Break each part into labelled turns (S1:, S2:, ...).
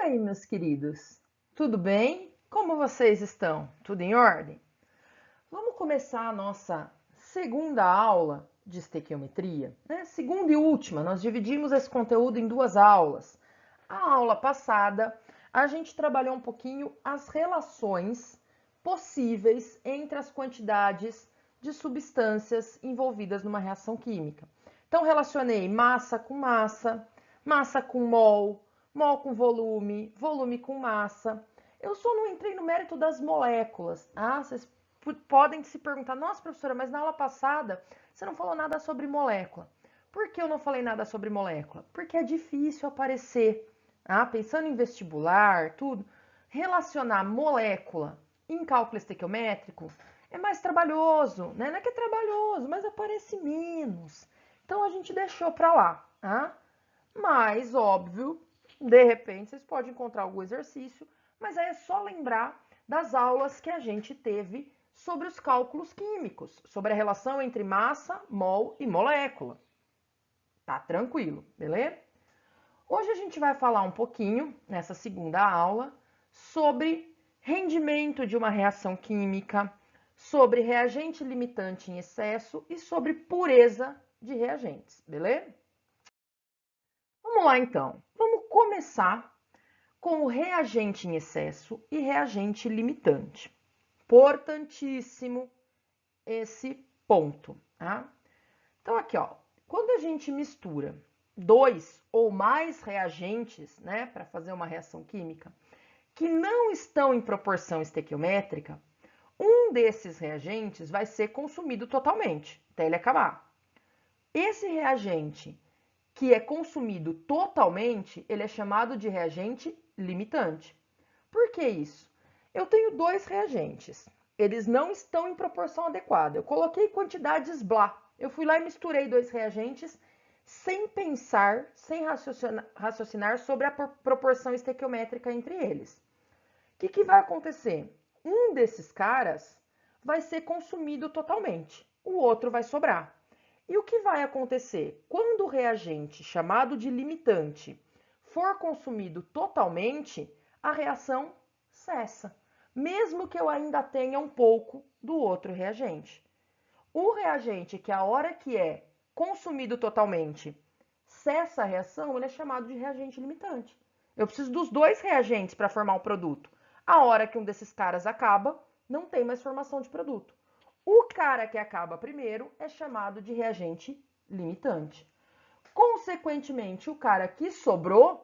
S1: aí, meus queridos? Tudo bem? Como vocês estão? Tudo em ordem? Vamos começar a nossa segunda aula de estequiometria, né? Segunda e última, nós dividimos esse conteúdo em duas aulas. A aula passada, a gente trabalhou um pouquinho as relações possíveis entre as quantidades de substâncias envolvidas numa reação química. Então, relacionei massa com massa, massa com mol, mol com volume, volume com massa. Eu só não entrei no mérito das moléculas. Vocês podem se perguntar, nossa, professora, mas na aula passada você não falou nada sobre molécula. Por que eu não falei nada sobre molécula? Porque é difícil aparecer, pensando em vestibular, tudo, relacionar molécula em cálculo estequiométrico é mais trabalhoso, né? Não é que é trabalhoso, mas aparece menos. Então a gente deixou para lá, Mas, óbvio, de repente vocês podem encontrar algum exercício, mas aí é só lembrar das aulas que a gente teve sobre os cálculos químicos, sobre a relação entre massa, mol e molécula. Tá tranquilo, beleza? Hoje a gente vai falar um pouquinho, nessa segunda aula, sobre rendimento de uma reação química, sobre reagente limitante em excesso e sobre pureza de reagentes, beleza? Vamos lá então. Vamos começar com o reagente em excesso e reagente limitante. Importantíssimo esse ponto, Então aqui, quando a gente mistura dois ou mais reagentes, para fazer uma reação química, que não estão em proporção estequiométrica, um desses reagentes vai ser consumido totalmente, até ele acabar. Esse reagente que é consumido totalmente, ele é chamado de reagente limitante. Por que isso? Eu tenho dois reagentes, eles não estão em proporção adequada. Eu coloquei quantidades blá, eu fui lá e misturei dois reagentes sem pensar, sem raciocinar sobre a proporção estequiométrica entre eles. O que vai acontecer? Um desses caras vai ser consumido totalmente, o outro vai sobrar. E o que vai acontecer? Quando o reagente, chamado de limitante, for consumido totalmente, a reação cessa, mesmo que eu ainda tenha um pouco do outro reagente. O reagente que a hora que é consumido totalmente cessa a reação, ele é chamado de reagente limitante. Eu preciso dos dois reagentes para formar o produto. A hora que um desses caras acaba, não tem mais formação de produto. O cara que acaba primeiro é chamado de reagente limitante. Consequentemente, o cara que sobrou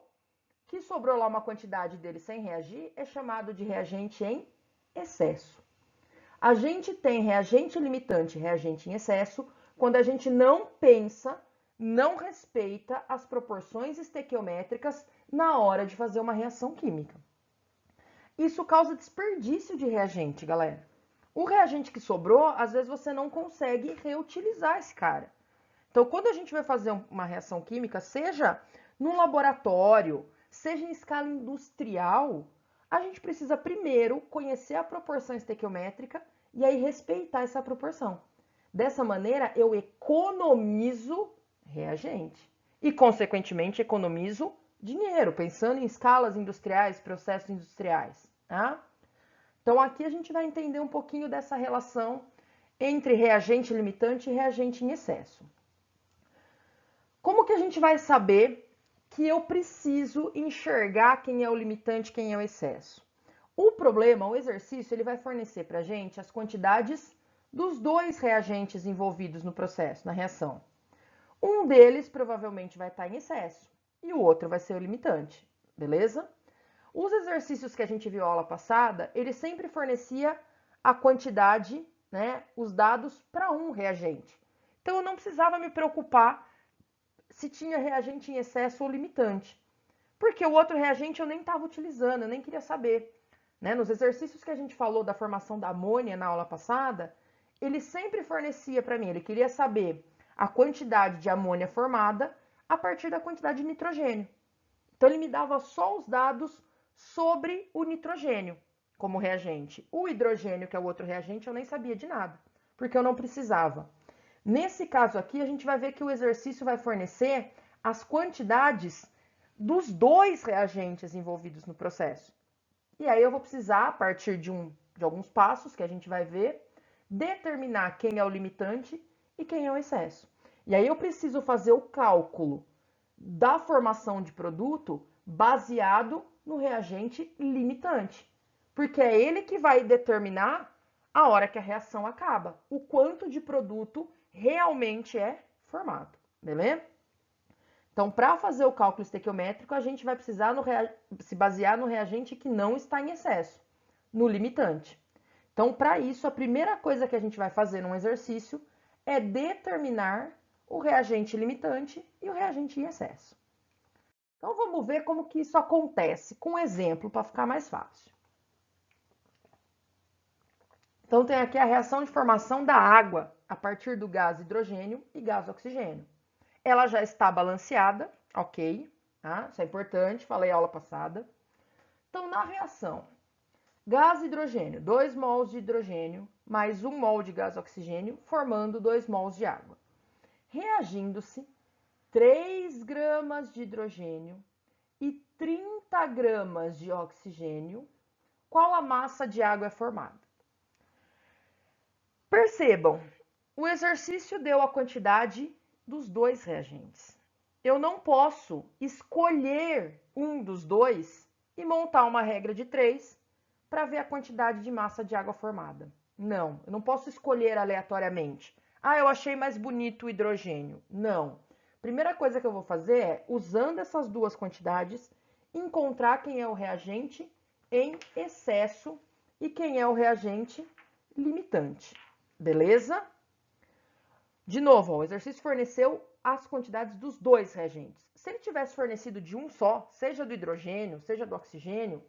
S1: lá uma quantidade dele sem reagir, é chamado de reagente em excesso. A gente tem reagente limitante e reagente em excesso quando a gente não pensa, não respeita as proporções estequiométricas na hora de fazer uma reação química. Isso causa desperdício de reagente, galera. O reagente que sobrou, às vezes você não consegue reutilizar esse cara. Então, quando a gente vai fazer uma reação química, seja num laboratório, seja em escala industrial, a gente precisa primeiro conhecer a proporção estequiométrica e aí respeitar essa proporção. Dessa maneira, eu economizo reagente e, consequentemente, economizo dinheiro, pensando em escalas industriais, processos industriais. Então, aqui a gente vai entender um pouquinho dessa relação entre reagente limitante e reagente em excesso. Como que a gente vai saber que eu preciso enxergar quem é o limitante e quem é o excesso? O problema, o exercício, ele vai fornecer para a gente as quantidades dos dois reagentes envolvidos no processo, na reação. Um deles provavelmente vai estar em excesso e o outro vai ser o limitante, beleza? Os exercícios que a gente viu na aula passada, ele sempre fornecia a quantidade, os dados para um reagente. Então, eu não precisava me preocupar se tinha reagente em excesso ou limitante, porque o outro reagente eu nem estava utilizando, eu nem queria saber. Nos exercícios que a gente falou da formação da amônia na aula passada, ele sempre fornecia para mim, ele queria saber a quantidade de amônia formada a partir da quantidade de nitrogênio. Então, ele me dava só os dados sobre o nitrogênio como reagente. O hidrogênio, que é o outro reagente, eu nem sabia de nada, porque eu não precisava. Nesse caso aqui, a gente vai ver que o exercício vai fornecer as quantidades dos dois reagentes envolvidos no processo. E aí eu vou precisar, a partir de alguns passos que a gente vai ver, determinar quem é o limitante e quem é o excesso. E aí eu preciso fazer o cálculo da formação de produto baseado no reagente limitante, porque é ele que vai determinar a hora que a reação acaba, o quanto de produto realmente é formado, beleza? Então, para fazer o cálculo estequiométrico, a gente vai precisar se basear no reagente que não está em excesso, no limitante. Então, para isso, a primeira coisa que a gente vai fazer num exercício é determinar o reagente limitante e o reagente em excesso. Então, vamos ver como que isso acontece com um exemplo para ficar mais fácil. Então, tem aqui a reação de formação da água a partir do gás hidrogênio e gás oxigênio. Ela já está balanceada, ok? Tá? Isso é importante, falei aula passada. Então, na reação, gás hidrogênio, 2 mols de hidrogênio mais 1 mol de gás oxigênio, formando 2 mols de água. Reagindo-se 3 gramas de hidrogênio e 30 gramas de oxigênio, qual a massa de água é formada? Percebam, o exercício deu a quantidade dos dois reagentes. Eu não posso escolher um dos dois e montar uma regra de 3 para ver a quantidade de massa de água formada. Não, eu não posso escolher aleatoriamente. Ah, eu achei mais bonito o hidrogênio. Não. Primeira coisa que eu vou fazer é, usando essas duas quantidades, encontrar quem é o reagente em excesso e quem é o reagente limitante. Beleza? De novo, ó, o exercício forneceu as quantidades dos dois reagentes. Se ele tivesse fornecido de um só, seja do hidrogênio, seja do oxigênio,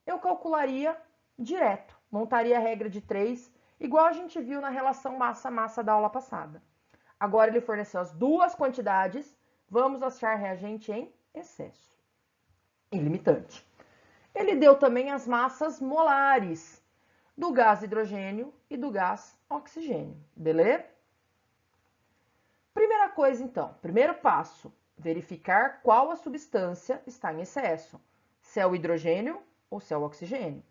S1: eu calcularia direto, montaria a regra de 3, igual a gente viu na relação massa-massa da aula passada. Agora ele forneceu as duas quantidades, vamos achar reagente em excesso, ilimitante. Ele deu também as massas molares do gás hidrogênio e do gás oxigênio, beleza? Primeira coisa, então, primeiro passo, verificar qual a substância está em excesso, se é o hidrogênio ou se é o oxigênio.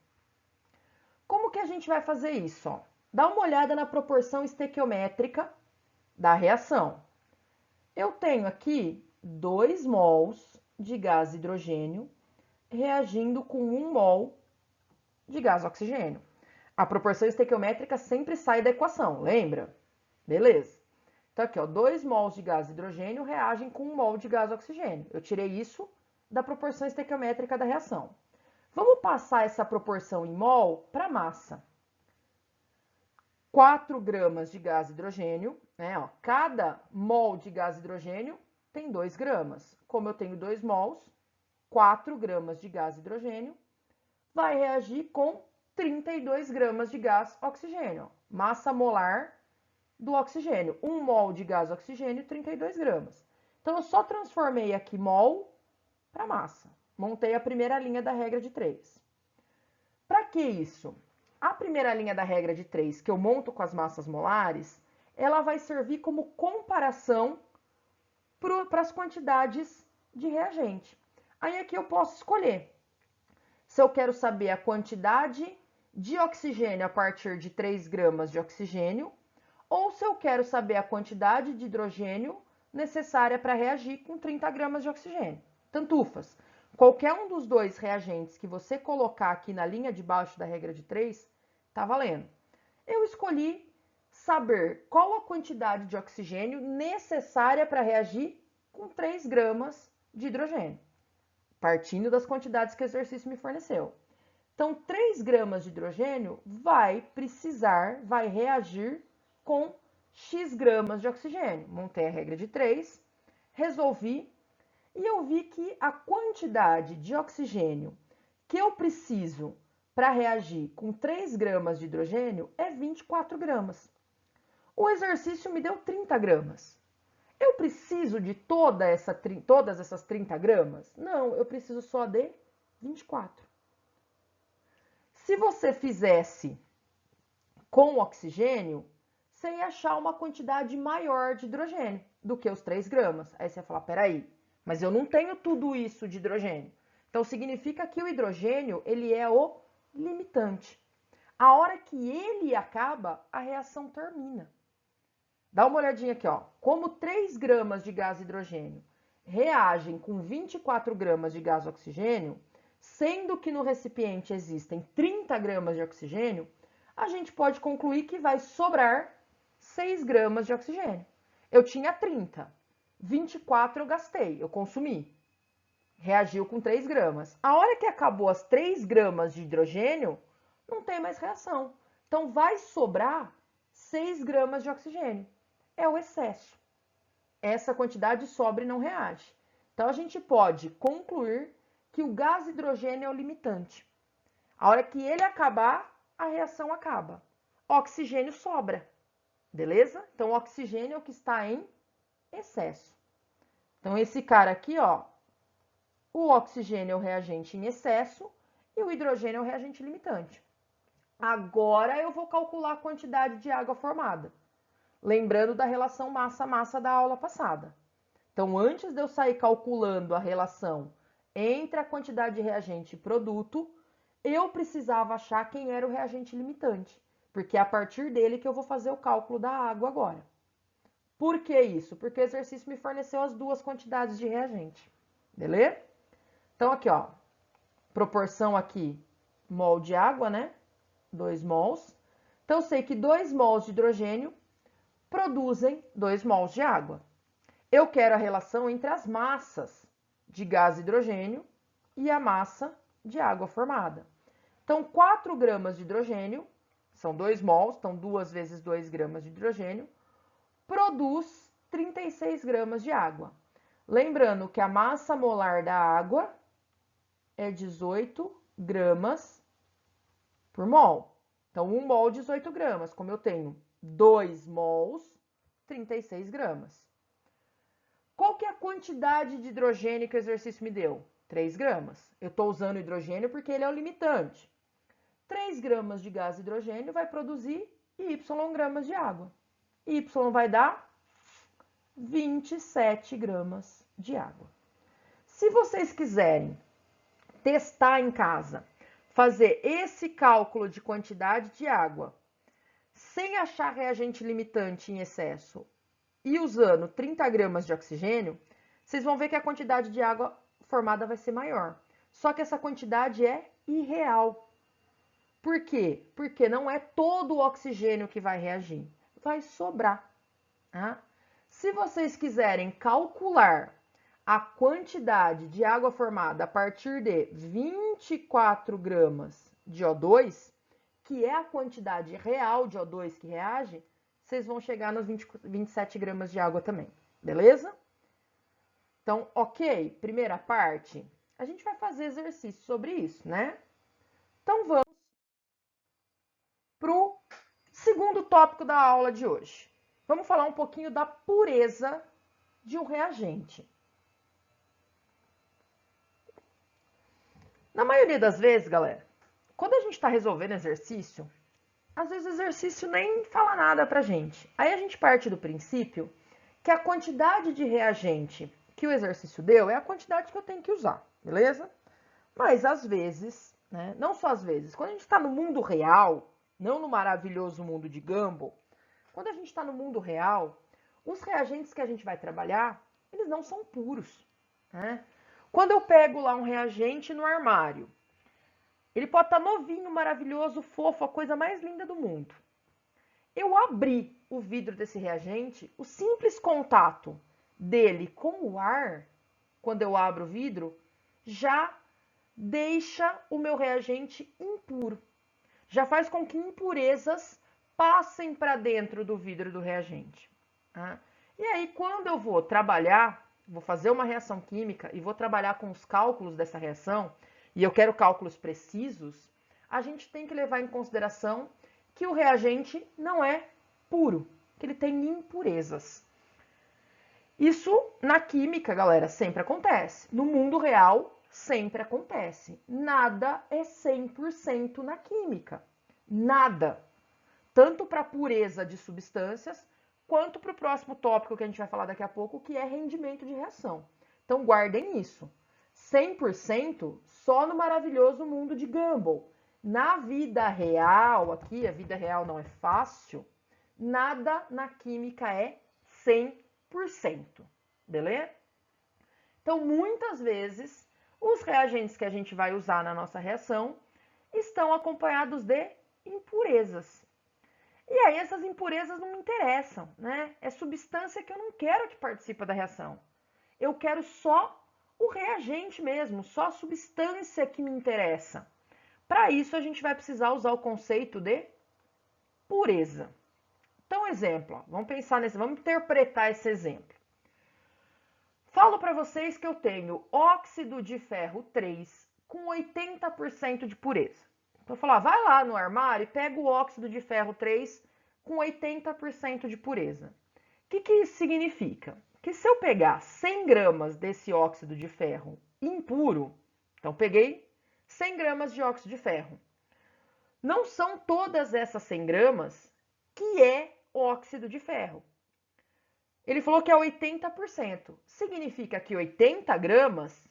S1: Como que a gente vai fazer isso? Ó? Dá uma olhada na proporção estequiométrica da reação. Eu tenho aqui 2 mols de gás hidrogênio reagindo com 1 mol de gás oxigênio. A proporção estequiométrica sempre sai da equação, lembra? Beleza. Então, aqui, ó, 2 mols de gás hidrogênio reagem com 1 mol de gás oxigênio. Eu tirei isso da proporção estequiométrica da reação. Vamos passar essa proporção em mol para massa. 4 gramas de gás hidrogênio, né? Ó, cada mol de gás hidrogênio tem 2 gramas. Como eu tenho 2 mols, 4 gramas de gás hidrogênio vai reagir com 32 gramas de gás oxigênio. Ó, massa molar do oxigênio. 1 mol de gás oxigênio, 32 gramas. Então, eu só transformei aqui mol para massa. Montei a primeira linha da regra de 3. Para que isso? A primeira linha da regra de 3, que eu monto com as massas molares, ela vai servir como comparação para as quantidades de reagente. Aí aqui eu posso escolher se eu quero saber a quantidade de oxigênio a partir de 3 gramas de oxigênio, ou se eu quero saber a quantidade de hidrogênio necessária para reagir com 30 gramas de oxigênio. Tantufas. Qualquer um dos dois reagentes que você colocar aqui na linha de baixo da regra de 3, tá valendo. Eu escolhi saber qual a quantidade de oxigênio necessária para reagir com 3 gramas de hidrogênio, partindo das quantidades que o exercício me forneceu. Então, 3 gramas de hidrogênio vai reagir com X gramas de oxigênio. Montei a regra de 3, resolvi, e eu vi que a quantidade de oxigênio que eu preciso para reagir com 3 gramas de hidrogênio é 24 gramas. O exercício me deu 30 gramas. Eu preciso de todas essas 30 gramas? Não, eu preciso só de 24. Se você fizesse com oxigênio, você ia achar uma quantidade maior de hidrogênio do que os 3 gramas. Aí você ia falar, peraí, mas eu não tenho tudo isso de hidrogênio. Então, significa que o hidrogênio, ele é o limitante. A hora que ele acaba, a reação termina. Dá uma olhadinha aqui, ó. Como 3 gramas de gás hidrogênio reagem com 24 gramas de gás oxigênio, sendo que no recipiente existem 30 gramas de oxigênio, a gente pode concluir que vai sobrar 6 gramas de oxigênio. Eu tinha 30, 24 eu gastei, eu consumi. Reagiu com 3 gramas. A hora que acabou as 3 gramas de hidrogênio, não tem mais reação. Então, vai sobrar 6 gramas de oxigênio. É o excesso. Essa quantidade sobra e não reage. Então, a gente pode concluir que o gás hidrogênio é o limitante. A hora que ele acabar, a reação acaba. Oxigênio sobra. Beleza? Então, o oxigênio é o que está em excesso. Então, esse cara aqui, ó, o oxigênio é o reagente em excesso e o hidrogênio é o reagente limitante. Agora eu vou calcular a quantidade de água formada. Lembrando da relação massa-massa da aula passada. Então, antes de eu sair calculando a relação entre a quantidade de reagente e produto, eu precisava achar quem era o reagente limitante, porque é a partir dele que eu vou fazer o cálculo da água agora. Por que isso? Porque o exercício me forneceu as duas quantidades de reagente. Beleza? Então, aqui, ó, proporção aqui, mol de água, né? 2 mols. Então, eu sei que 2 mols de hidrogênio produzem 2 mols de água. Eu quero a relação entre as massas de gás hidrogênio e a massa de água formada. Então, 4 gramas de hidrogênio, são 2 mols, então 2 vezes 2 gramas de hidrogênio, produz 36 gramas de água. Lembrando que a massa molar da água é 18 gramas por mol. Então, 1 mol, 18 gramas. Como eu tenho 2 mols, 36 gramas. Qual que é a quantidade de hidrogênio que o exercício me deu? 3 gramas. Eu estou usando hidrogênio porque ele é o limitante. 3 gramas de gás hidrogênio vai produzir Y gramas de água. Y vai dar 27 gramas de água. Se vocês quiserem testar em casa, fazer esse cálculo de quantidade de água, sem achar reagente limitante em excesso e usando 30 gramas de oxigênio, vocês vão ver que a quantidade de água formada vai ser maior. Só que essa quantidade é irreal. Por quê? Porque não é todo o oxigênio que vai reagir. Vai sobrar. Tá? Se vocês quiserem calcular a quantidade de água formada a partir de 24 gramas de O2, que é a quantidade real de O2 que reage, vocês vão chegar nos 27 gramas de água também, beleza? Então, ok, primeira parte, a gente vai fazer exercício sobre isso, né? Então, vamos para o segundo tópico da aula de hoje. Vamos falar um pouquinho da pureza de um reagente. Na maioria das vezes, galera, quando a gente está resolvendo exercício, às vezes o exercício nem fala nada pra gente. Aí a gente parte do princípio que a quantidade de reagente que o exercício deu é a quantidade que eu tenho que usar, beleza? Mas às vezes, né, não só às vezes, quando a gente está no mundo real, não no maravilhoso mundo de Gumball, quando a gente está no mundo real, os reagentes que a gente vai trabalhar, eles não são puros, né? Quando eu pego lá um reagente no armário, ele pode estar novinho, maravilhoso, fofo, a coisa mais linda do mundo. Eu abri o vidro desse reagente, o simples contato dele com o ar, quando eu abro o vidro, já deixa o meu reagente impuro. Já faz com que impurezas passem para dentro do vidro do reagente. Tá? E aí, quando eu vou trabalhar, vou fazer uma reação química e vou trabalhar com os cálculos dessa reação, e eu quero cálculos precisos, a gente tem que levar em consideração que o reagente não é puro, que ele tem impurezas. Isso na química, galera, sempre acontece. No mundo real, sempre acontece. Nada é 100% na química. Nada. Tanto para pureza de substâncias, quanto para o próximo tópico que a gente vai falar daqui a pouco, que é rendimento de reação. Então guardem isso. 100% só no maravilhoso mundo de Gumball. Na vida real, aqui a vida real não é fácil, nada na química é 100%, beleza? Então, muitas vezes, os reagentes que a gente vai usar na nossa reação estão acompanhados de impurezas. E aí essas impurezas não me interessam, né? É substância que eu não quero que participe da reação. Eu quero só o reagente mesmo, só a substância que me interessa. Para isso, a gente vai precisar usar o conceito de pureza. Então, exemplo, ó, vamos pensar nesse, vamos interpretar esse exemplo. Falo para vocês que eu tenho óxido de ferro 3 com 80% de pureza. Então, eu falo, vai lá no armário e pega o óxido de ferro 3 com 80% de pureza. O que isso significa? Que se eu pegar 100 gramas desse óxido de ferro impuro, então peguei 100 gramas de óxido de ferro. Não são todas essas 100 gramas que é óxido de ferro. Ele falou que é 80%. Significa que 80 gramas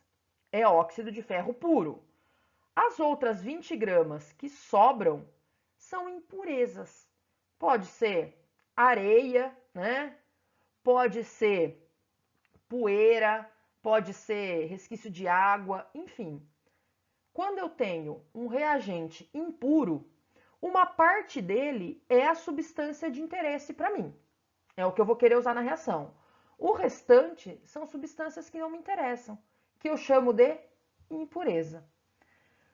S1: é óxido de ferro puro. As outras 20 gramas que sobram são impurezas. Pode ser areia, né? Pode ser poeira, pode ser resquício de água, enfim. Quando eu tenho um reagente impuro, uma parte dele é a substância de interesse para mim. É o que eu vou querer usar na reação. O restante são substâncias que não me interessam, que eu chamo de impureza.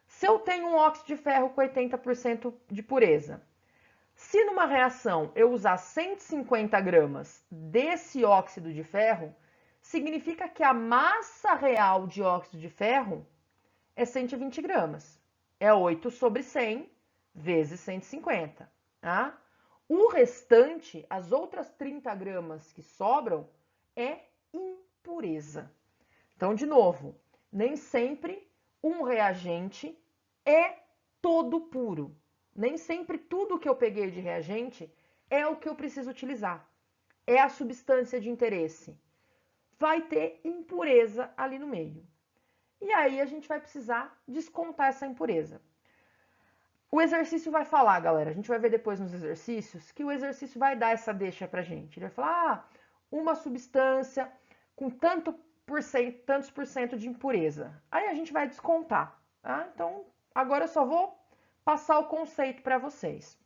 S1: Se eu tenho um óxido de ferro com 80% de pureza, se numa reação eu usar 150 gramas desse óxido de ferro, significa que a massa real de óxido de ferro é 120 gramas. É 8 sobre 100 vezes 150, tá? O restante, as outras 30 gramas que sobram, é impureza. Então, de novo, nem sempre um reagente é todo puro. Nem sempre tudo que eu peguei de reagente é o que eu preciso utilizar. É a substância de interesse. Vai ter impureza ali no meio. E aí a gente vai precisar descontar essa impureza. O exercício vai falar, galera, a gente vai ver depois nos exercícios, que o exercício vai dar essa deixa pra gente. Ele vai falar, uma substância com tantos por cento de impureza. Aí a gente vai descontar, tá? Então, agora eu só vou passar o conceito para vocês.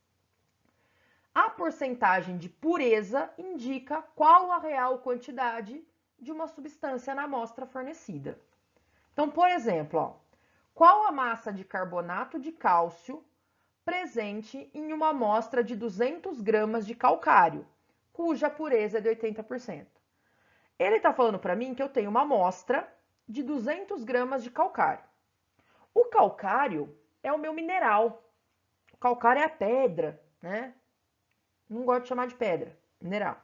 S1: A porcentagem de pureza indica qual a real quantidade de uma substância na amostra fornecida. Então, por exemplo, ó, qual a massa de carbonato de cálcio presente em uma amostra de 200 gramas de calcário, cuja pureza é de 80%. Ele está falando para mim que eu tenho uma amostra de 200 gramas de calcário. O calcário é o meu mineral. O calcário é a pedra, né? Não gosto de chamar de pedra, mineral.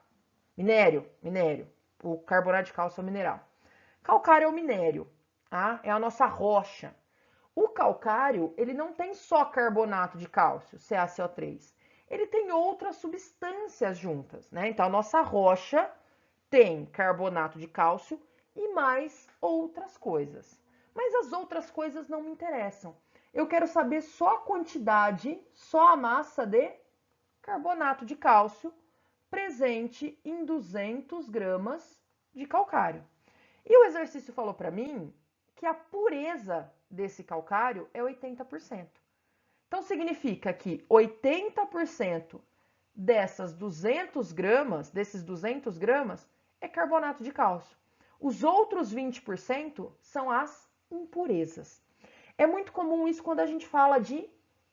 S1: Minério. O carbonato de cálcio é o mineral. Calcário é o minério, tá? É a nossa rocha. O calcário, ele não tem só carbonato de cálcio, CaCO3. Ele tem outras substâncias juntas, né? Então, a nossa rocha tem carbonato de cálcio e mais outras coisas. Mas as outras coisas não me interessam. Eu quero saber só a quantidade, só a massa de carbonato de cálcio presente em 200 gramas de calcário. E o exercício falou para mim que a pureza desse calcário é 80%. Então, significa que 80% desses 200 gramas é carbonato de cálcio. Os outros 20% são as impurezas. É muito comum isso quando a gente fala de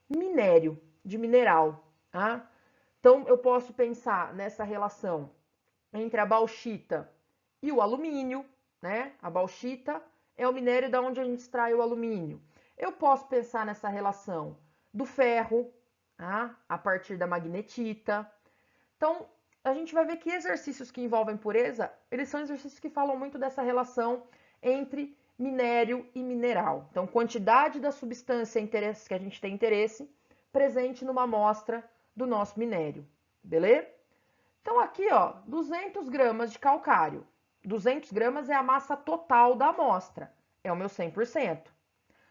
S1: minério, de mineral, tá? Então, eu posso pensar nessa relação entre a bauxita e o alumínio, né? A bauxita é o minério da onde a gente extrai o alumínio. Eu posso pensar nessa relação do ferro, tá? A partir da magnetita. Então, a gente vai ver que exercícios que envolvem pureza, eles são exercícios que falam muito dessa relação entre minério e mineral. Então, quantidade da substância que a gente tem interesse presente numa amostra do nosso minério, beleza? Então, aqui, ó, 200 gramas de calcário. 200 gramas é a massa total da amostra, é o meu 100%.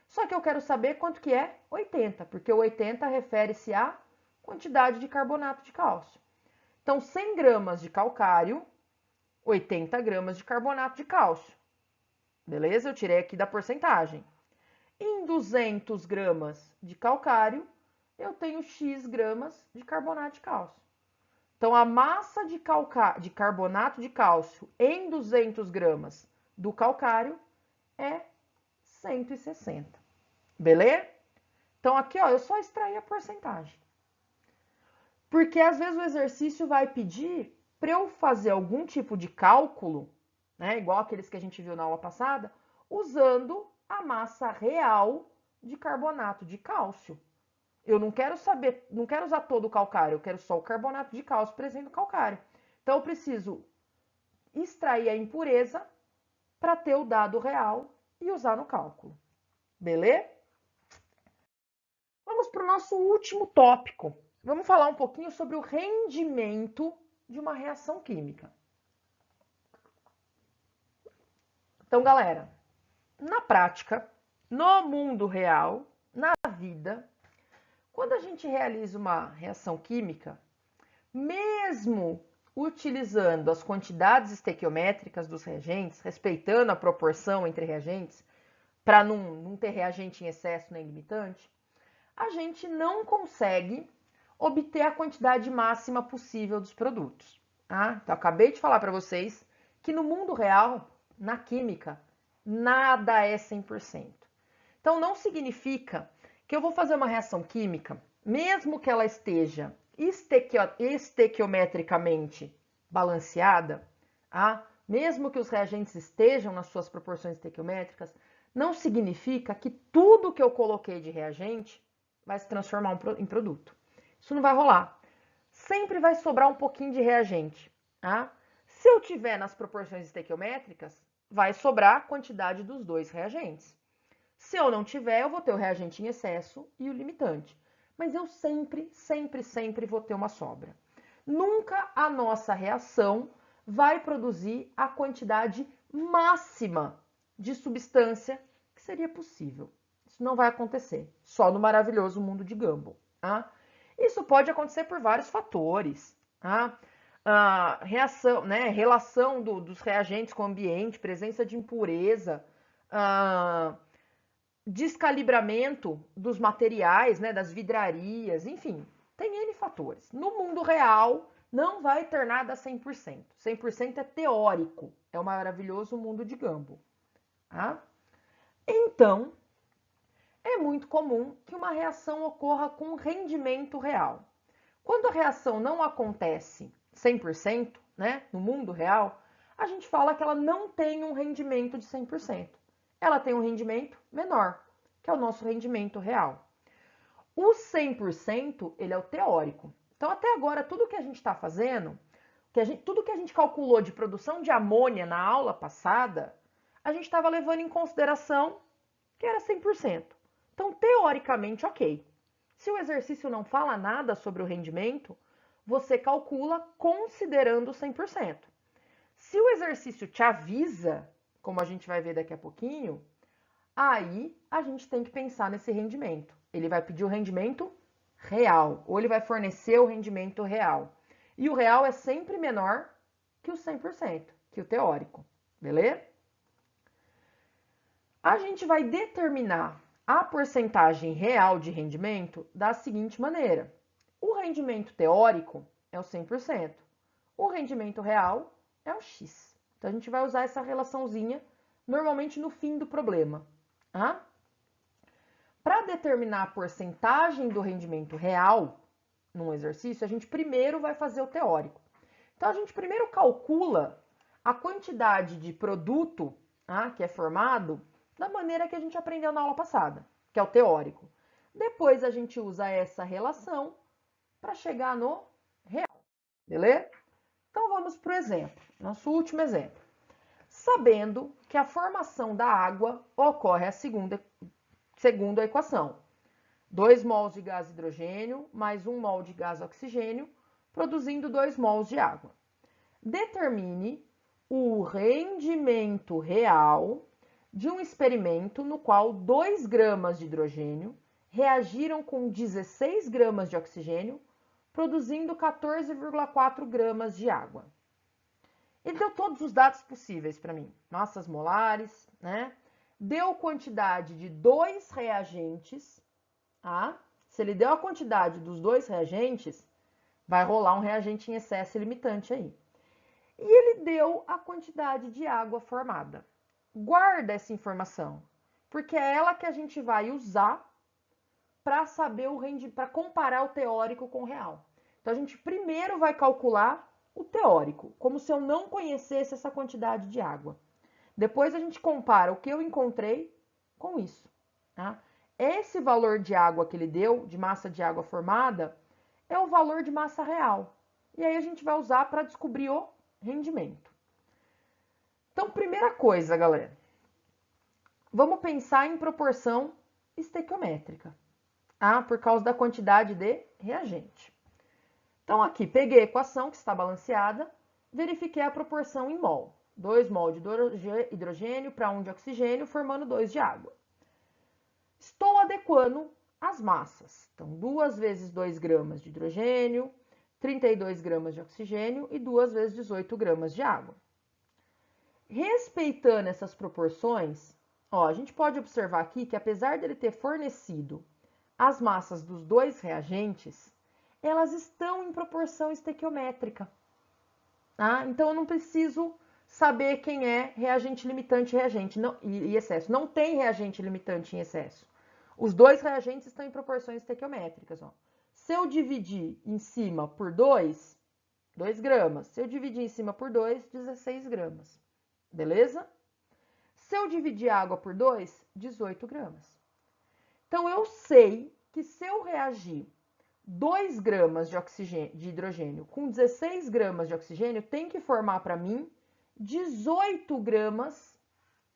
S1: Só que eu quero saber quanto que é 80, porque o 80 refere-se à quantidade de carbonato de cálcio. Então, 100 gramas de calcário, 80 gramas de carbonato de cálcio. Beleza? Eu tirei aqui da porcentagem. Em 200 gramas de calcário, eu tenho X gramas de carbonato de cálcio. Então, a massa de carbonato de cálcio em 200 gramas do calcário é 160. Beleza? Então, aqui, ó, eu só extraí a porcentagem. Porque, às vezes, o exercício vai pedir para eu fazer algum tipo de cálculo, né, igual aqueles que a gente viu na aula passada, usando a massa real de carbonato de cálcio. Eu não quero saber, não quero usar todo o calcário, eu quero só o carbonato de cálcio presente no calcário. Então, eu preciso extrair a impureza para ter o dado real e usar no cálculo. Beleza? Vamos para o nosso último tópico. Vamos falar um pouquinho sobre o rendimento de uma reação química. Então, galera, na prática, no mundo real, na vida, quando a gente realiza uma reação química, mesmo utilizando as quantidades estequiométricas dos reagentes, respeitando a proporção entre reagentes, para não ter reagente em excesso nem limitante, a gente não consegue obter a quantidade máxima possível dos produtos. Tá? Então, acabei de falar para vocês que no mundo real, na química, nada é 100%. Então, não significa que eu vou fazer uma reação química, mesmo que ela esteja estequiometricamente balanceada, mesmo que os reagentes estejam nas suas proporções estequiométricas, não significa que tudo que eu coloquei de reagente vai se transformar em produto. Isso não vai rolar. Sempre vai sobrar um pouquinho de reagente. Se eu tiver nas proporções estequiométricas, vai sobrar a quantidade dos dois reagentes. Se eu não tiver, eu vou ter o reagente em excesso e o limitante. Mas eu sempre vou ter uma sobra. Nunca a nossa reação vai produzir a quantidade máxima de substância que seria possível. Isso não vai acontecer, só no maravilhoso mundo de Gumball. Isso pode acontecer por vários fatores. Reação, né, relação dos reagentes com o ambiente, presença de impureza, descalibramento dos materiais, né, das vidrarias, enfim, tem N fatores. No mundo real, não vai ter nada 100%. 100% é teórico, é o maravilhoso mundo de Gumball. Então, é muito comum que uma reação ocorra com rendimento real. Quando a reação não acontece 100%, né, no mundo real, a gente fala que ela não tem um rendimento de 100%. Ela tem um rendimento menor, que é o nosso rendimento real. O 100%, ele é o teórico. Então, até agora, tudo que a gente está fazendo, tudo que a gente calculou de produção de amônia na aula passada, a gente estava levando em consideração que era 100%. Então, teoricamente, ok. Se o exercício não fala nada sobre o rendimento, você calcula considerando 100%. Se o exercício te avisa, como a gente vai ver daqui a pouquinho, aí a gente tem que pensar nesse rendimento. Ele vai pedir o rendimento real, ou ele vai fornecer o rendimento real. E o real é sempre menor que o 100%, que o teórico, beleza? A gente vai determinar a porcentagem real de rendimento da seguinte maneira. O rendimento teórico é o 100%. O rendimento real é o X. Então, a gente vai usar essa relaçãozinha normalmente no fim do problema. Para determinar a porcentagem do rendimento real num exercício, a gente primeiro vai fazer o teórico. Então, a gente primeiro calcula a quantidade de produto que é formado da maneira que a gente aprendeu na aula passada, que é o teórico. Depois, a gente usa essa relação para chegar no real, beleza? Então, vamos para o exemplo, nosso último exemplo. Sabendo que a formação da água ocorre segundo a equação. 2 mols de gás hidrogênio mais 1 mol de gás oxigênio, produzindo 2 mols de água. Determine o rendimento real de um experimento no qual 2 gramas de hidrogênio reagiram com 16 gramas de oxigênio, produzindo 14,4 gramas de água. Ele deu todos os dados possíveis para mim, massas molares, né? Deu quantidade de 2 reagentes, tá? Se ele deu a quantidade dos 2 reagentes, vai rolar um reagente em excesso limitante aí. E ele deu a quantidade de água formada. Guarda essa informação, porque é ela que a gente vai usar para saber para comparar o teórico com o real. Então a gente primeiro vai calcular o teórico, como se eu não conhecesse essa quantidade de água. Depois a gente compara o que eu encontrei com isso, tá? Esse valor de água que ele deu, de massa de água formada, é o valor de massa real. E aí a gente vai usar para descobrir o rendimento. Então, primeira coisa, galera, vamos pensar em proporção estequiométrica, tá? Por causa da quantidade de reagente. Então, aqui, peguei a equação que está balanceada, verifiquei a proporção em mol. 2 mol de hidrogênio para 1 de oxigênio, formando 2 de água. Estou adequando as massas. Então, 2 vezes 2 gramas de hidrogênio, 32 gramas de oxigênio e 2 vezes 18 gramas de água. Respeitando essas proporções, ó, a gente pode observar aqui que apesar dele ter fornecido as massas dos 2 reagentes, elas estão em proporção estequiométrica. Tá? Então, eu não preciso saber quem é reagente limitante e excesso. Não tem reagente limitante em excesso. Os 2 reagentes estão em proporções estequiométricas. Ó. Se eu dividir em cima por 2, 2 gramas. Se eu dividir em cima por 2, 16 gramas. Beleza? Se eu dividir a água por 2, 18 gramas. Então, eu sei que se eu reagir 2 gramas de hidrogênio com 16 gramas de oxigênio, tem que formar para mim 18 gramas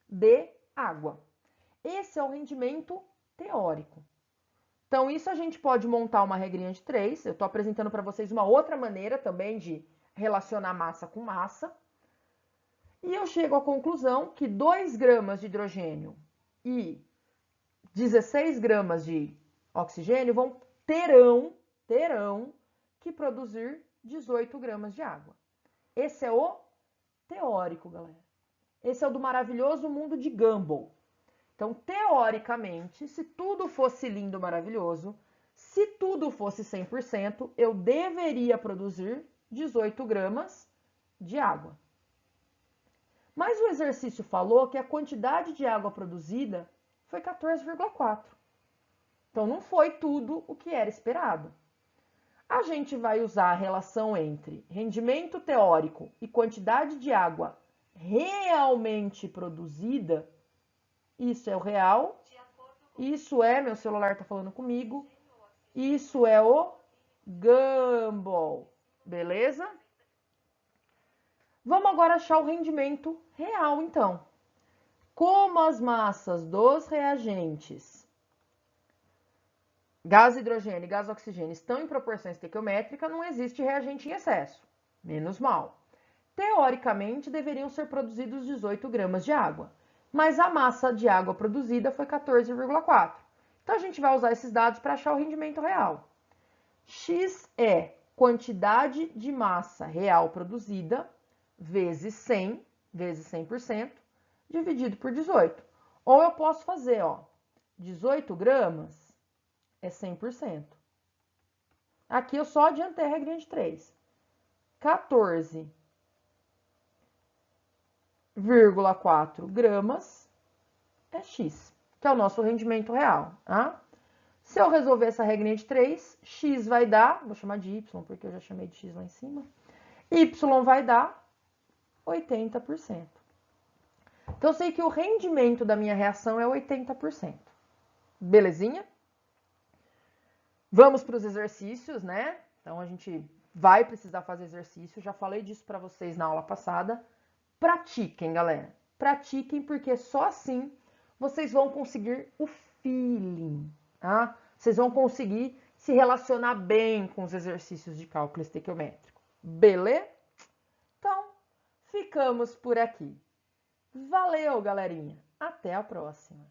S1: de água. Esse é o rendimento teórico. Então, isso a gente pode montar uma regrinha de 3. Eu estou apresentando para vocês uma outra maneira também de relacionar massa com massa. E eu chego à conclusão que 2 gramas de hidrogênio e 16 gramas de oxigênio terão que produzir 18 gramas de água. Esse é o teórico, galera. Esse é o do maravilhoso mundo de Gumball. Então, teoricamente, se tudo fosse lindo, maravilhoso, se tudo fosse 100%, eu deveria produzir 18 gramas de água. Mas o exercício falou que a quantidade de água produzida foi 14,4. Então, não foi tudo o que era esperado. A gente vai usar a relação entre rendimento teórico e quantidade de água realmente produzida. Isso é o real. Isso é, meu celular está falando comigo. Isso é o Gumball. Beleza? Vamos agora achar o rendimento real, então. Como as massas dos reagentes gás hidrogênio e gás oxigênio estão em proporção estequiométrica, não existe reagente em excesso. Menos mal. Teoricamente, deveriam ser produzidos 18 gramas de água, mas a massa de água produzida foi 14,4. Então, a gente vai usar esses dados para achar o rendimento real. X é quantidade de massa real produzida vezes 100, vezes 100%, dividido por 18. Ou eu posso fazer, ó, 18 gramas é 100%. Aqui eu só adiantei a regrinha de 3. 14,4 gramas é X, que é o nosso rendimento real, tá? Se eu resolver essa regrinha de 3, X vai dar, vou chamar de Y, porque eu já chamei de X lá em cima, Y vai dar 80%. Então, eu sei que o rendimento da minha reação é 80%. Belezinha? Vamos para os exercícios, né? Então, a gente vai precisar fazer exercício. Já falei disso para vocês na aula passada. Pratiquem, galera. Pratiquem, porque só assim vocês vão conseguir o feeling, tá? Vocês vão conseguir se relacionar bem com os exercícios de cálculo estequiométrico. Beleza? Então, ficamos por aqui. Valeu, galerinha! Até a próxima!